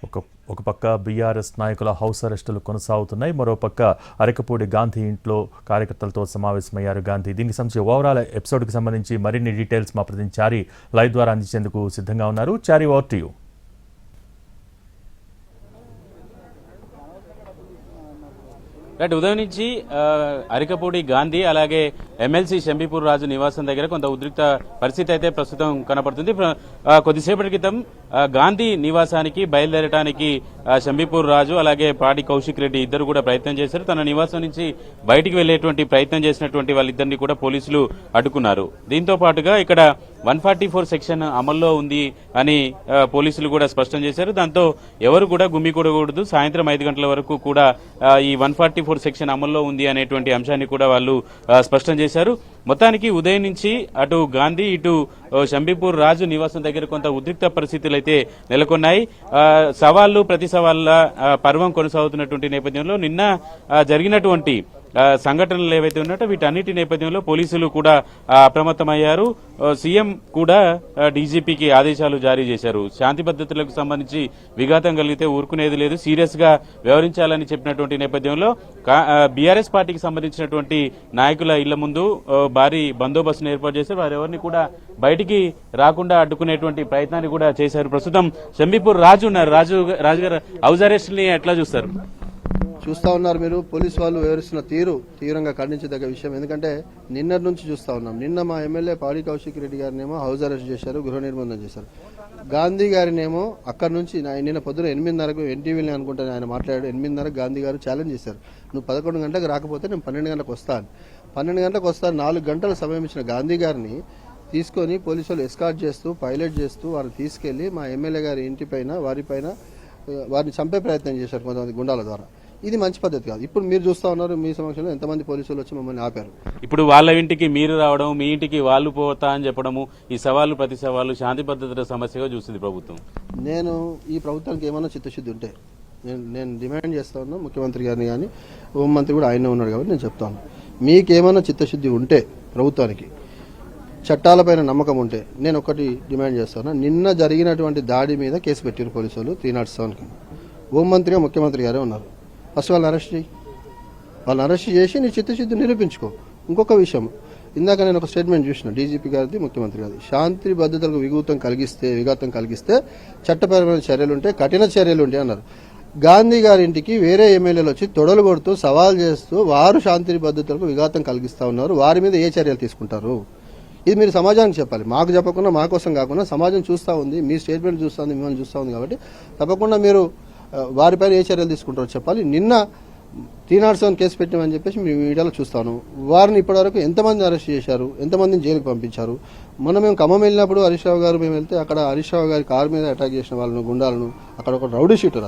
ఒక ఒక పక్క బీఆర్ఎస్ నాయకుల హౌస్ అరెస్టులు కొనసాగుతున్నాయి. మరోపక్క అరకపూడి గాంధీ ఇంట్లో కార్యకర్తలతో సమావేశమయ్యారు గాంధీ. దీనికి సంబంధించి ఓవరాల్ ఎపిసోడ్కి సంబంధించి మరిన్ని డీటెయిల్స్ మా ప్రతినిధి చారి లైవ్ ద్వారా అందించేందుకు సిద్ధంగా ఉన్నారు. చారి, ఓవర్ టు యు. రైట్, ఉదయం నుంచి అరికపూడి గాంధీ అలాగే ఎమ్మెల్సీ షంబీపూర్ రాజు నివాసం దగ్గర కొంత ఉద్రిక్త పరిస్థితి అయితే ప్రస్తుతం కనపడుతుంది. కొద్దిసేపటి క్రితం గాంధీ నివాసానికి బయలుదేరడానికి షంబీపూర్ రాజు అలాగే పాడి కౌశిక్ రెడ్డి ఇద్దరు కూడా ప్రయత్నం చేశారు. తన నివాసం నుంచి బయటికి వెళ్లేటువంటి ప్రయత్నం చేసినటువంటి వాళ్ళిద్దరిని కూడా పోలీసులు అడ్డుకున్నారు. దీంతో పాటుగా ఇక్కడ 144 సెక్షన్ అమల్లో ఉంది అని పోలీసులు కూడా స్పష్టం చేశారు. దాంతో ఎవరు కూడా గుమ్మికూడకూడదు, సాయంత్రం 5 గంటల వరకు కూడా ఈ 144 సెక్షన్ అమల్లో ఉంది అనేటువంటి అంశాన్ని కూడా వాళ్ళు స్పష్టం చేశారు. మొత్తానికి ఉదయం నుంచి అటు గాంధీ ఇటు షంబీపూర్ రాజు నివాసం దగ్గర కొంత ఉద్రిక్త పరిస్థితులు అయితే నెలకొన్నాయి. సవాళ్లు ప్రతి సవాళ్ల పర్వం కొనసాగుతున్నటువంటి నేపథ్యంలో నిన్న జరిగినటువంటి సంఘటనలు ఏవైతే ఉన్నాయో వీటన్నిటి నేపథ్యంలో పోలీసులు కూడా అప్రమత్తమయ్యారు. సీఎం కూడా డీజీపీకి ఆదేశాలు జారీ చేశారు. శాంతి భద్రతలకు సంబంధించి విఘాతం కలిగితే ఊరుకునేది లేదు, సీరియస్ గా వ్యవహరించాలని చెప్పినటువంటి నేపథ్యంలో బీఆర్ఎస్ పార్టీకి సంబంధించినటువంటి నాయకుల ఇళ్ల ముందు భారీ బందోబస్తును ఏర్పాటు చేశారు. వారెవరిని కూడా బయటికి రాకుండా అడ్డుకునేటువంటి ప్రయత్నాన్ని కూడా చేశారు. ప్రస్తుతం షంబీపూర్ రాజు ఉన్నారు. రాజు గారు హౌస్ అరెస్ట్ ని ఎట్లా చూస్తారు? చూస్తూ ఉన్నారు మీరు, పోలీసు వాళ్ళు వివరిస్తున్న తీవ్రంగా ఖండించదగ్గ విషయం. ఎందుకంటే నిన్నటి నుంచి చూస్తూ ఉన్నాం. నిన్న మా ఎమ్మెల్యే పాడి కౌశిక్ రెడ్డి గారినేమో హౌస్ అరెస్ట్ చేశారు, గృహ నిర్బంధం చేశారు. గాంధీ గారినేమో అక్కడి నుంచి నిన్న పొద్దున 8:30కు ఎన్టీవీని అనుకుంటాను ఆయన మాట్లాడాడు. 8:30కు గాంధీ గారు ఛాలెంజ్ చేశారు, నువ్వు 11 గంటలకు రాకపోతే నేను 12 గంటలకు వస్తాను. 12 గంటలకు వస్తాను. 4 గంటల సమయం ఇచ్చిన గాంధీ గారిని తీసుకొని పోలీసులు ఎస్కార్ట్ చేస్తూ పైలట్ చేస్తూ వారిని తీసుకెళ్లి మా ఎమ్మెల్యే గారి ఇంటిపైన వారిని చంపే ప్రయత్నం చేశారు కొంతమంది గుండాల ద్వారా. ఇది మంచి పద్ధతి కాదు. ఇప్పుడు మీరు చూస్తా ఉన్నారు, మీ సమక్షంలో ఎంతమంది పోలీసులు వచ్చి మమ్మల్ని ఆపారు. ఇప్పుడు వాళ్ళ ఇంటికి మీరు రావడం, మీ ఇంటికి వాళ్ళు పోతా అని చెప్పడము, ఈ సవాళ్లు ప్రతి సవాళ్లు శాంతి భద్రతల సమస్యగా చూస్తుంది ప్రభుత్వం. నేను ఈ ప్రభుత్వానికి ఏమన్నా చిత్తశుద్ధి ఉంటే నేను డిమాండ్ చేస్తా ఉన్నా, ముఖ్యమంత్రి గారిని కానీ హోంమంత్రి కూడా ఆయనే ఉన్నాడు కాబట్టి నేను చెప్తాను, మీకేమన్నా చిత్తశుద్ధి ఉంటే ప్రభుత్వానికి చట్టాలపైన నమ్మకం ఉంటే నేను ఒకటి డిమాండ్ చేస్తాను. నిన్న జరిగినటువంటి దాడి మీద కేసు పెట్టారు పోలీసులు 307కి. హోంమంత్రిగా ముఖ్యమంత్రి గారే ఉన్నారు. ఫస్ట్ వాళ్ళని అరెస్ట్ చేసి నీ చిత్తశుద్ధి నిరూపించుకో. ఇంకొక విషయం, ఇందాక నేను ఒక స్టేట్మెంట్ చూసిన డీజీపీ గారిది, ముఖ్యమంత్రి గారిది. శాంతి భద్రతలకు విఘాతం కలిగిస్తే చట్టపరమైన చర్యలుంటాయి, కఠిన చర్యలుంటాయి అన్నారు. గాంధీ గారి ఇంటికి వేరే ఎమ్మెల్యేలు వచ్చి తొడలు కొడుతూ సవాల్ చేస్తూ వారు శాంతి భద్రతలకు విఘాతం కలిగిస్తా ఉన్నారు. వారి మీద ఏ చర్యలు తీసుకుంటారు? ఇది మీరు సమాజానికి చెప్పాలి. మాకు చెప్పకుండా, మా కోసం కాకుండా సమాజం చూస్తూ ఉంది, మీ స్టేట్మెంట్ చూస్తూ ఉంది, మిమ్మల్ని చూస్తూ ఉంది. కాబట్టి తప్పకుండా మీరు వారిపైన ఏ చర్యలు తీసుకుంటారో చెప్పాలి. నిన్న 307 కేసు పెట్టామని చెప్పేసి మీ మీడియాలో చూస్తాను. వారిని ఇప్పటివరకు ఎంతమంది అరెస్ట్ చేశారు, ఎంతమందిని జైలుకి పంపించారు? మేము ఖమ్మం వెళ్ళినప్పుడు హరీష్ రావు గారు మేము వెళ్తే అక్కడ హరీష్ రావు గారి కారు మీద అటాక్ చేసిన వాళ్ళను, గుండాలను, అక్కడ ఒక రౌడీ షీటర్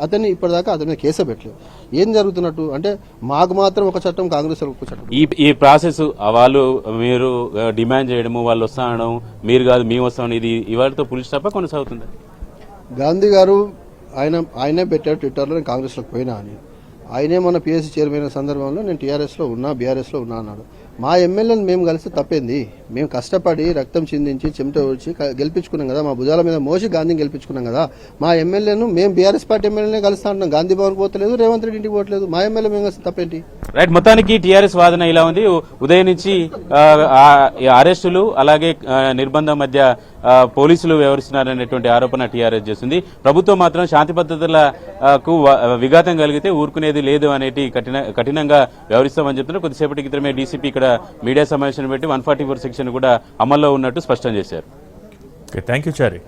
అతన్ని ఇప్పటిదాకా అతని మీద కేసు పెట్టలేదు. ఏం జరుగుతున్నట్టు అంటే మాకు మాత్రం ఒక చట్టం, కాంగ్రెస్ ఒక చట్టం. ఈ ప్రాసెస్ వాళ్ళు మీరు డిమాండ్ చేయడము, వాళ్ళు వస్తానడం, మీరు కాదు మేము వస్తామని, ఇది ఇవాళతో పులిస్ స్టాప్ కొనసాగుతుంది. గాంధీ గారు ఆయనే పెట్టారు ట్విట్టర్లో నేను కాంగ్రెస్లోకి పోయినా అని. ఆయనే మన పిఎస్సీ చైర్మన్ సందర్భంలో నేను టీఆర్ఎస్లో ఉన్నా, బీఆర్ఎస్లో ఉన్నా అన్నాడు. మా ఎమ్మెల్యేలను మేము కలిసి తప్పేంది? మేము కష్టపడి రక్తం చిందించి చెమట వచ్చి గెలిపించుకున్నాం కదా, మా భుజాల మీద మోసి గాంధీని గెలిపించుకున్నాం కదా. మా ఎమ్మెల్యేను మేము బీఆర్ఎస్ పార్టీ ఎమ్మెల్యేనే కలుస్తా అంటున్నాం. గాంధీ భవన్ పోతలేదు, రేవంత్ రెడ్డి ఇంటికి పోవట్లేదు. మా ఎమ్మెల్యే మేము కలిసి తప్పేంటి? రైట్, మొత్తానికి టీఆర్ఎస్ వాదన ఇలా ఉంది. ఉదయం నుంచి అరెస్టులు అలాగే నిర్బంధం మధ్య పోలీసులు వ్యవహరిస్తున్నారనేటువంటి ఆరోపణ టీఆర్ఎస్ చేస్తుంది. ప్రభుత్వం మాత్రం శాంతి భద్రతలకు విఘాతం కలిగితే ఊరుకునేది లేదు అనేది కఠినంగా వ్యవహరిస్తామని చెప్తున్నారు. కొద్దిసేపటి క్రితమే డీసీపీ ఇక్కడ మీడియా సమావేశం పెట్టి 144 సెక్షన్ కూడా అమల్లో ఉన్నట్టు స్పష్టం చేశారు. Thank you Chari.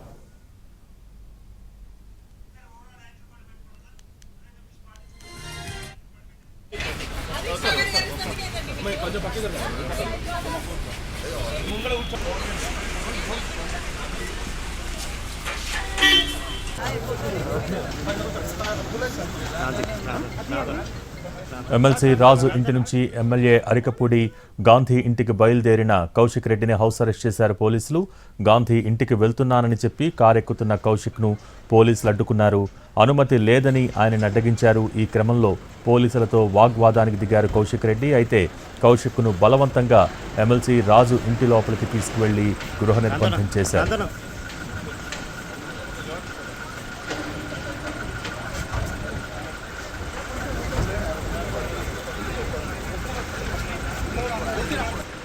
ఎమ్మెల్సీ రాజు ఇంటి నుంచి ఎమ్మెల్యే అరికపూడి గాంధీ ఇంటికి బయలుదేరిన కౌశిక్ రెడ్డిని హౌస్ అరెస్ట్ చేశారు పోలీసులు. గాంధీ ఇంటికి వెళ్తున్నానని చెప్పి కారెక్కుతున్న కౌశిక్ను పోలీసులు అడ్డుకున్నారు. అనుమతి లేదని ఆయనను అడ్డగించారు. ఈ క్రమంలో పోలీసులతో వాగ్వాదానికి దిగారు కౌశిక్ రెడ్డి. అయితే కౌశిక్ను బలవంతంగా ఎమ్మెల్సీ రాజు ఇంటి లోపలికి తీసుకువెళ్లి గృహ నిర్బంధం చేశారు. తీసుకురా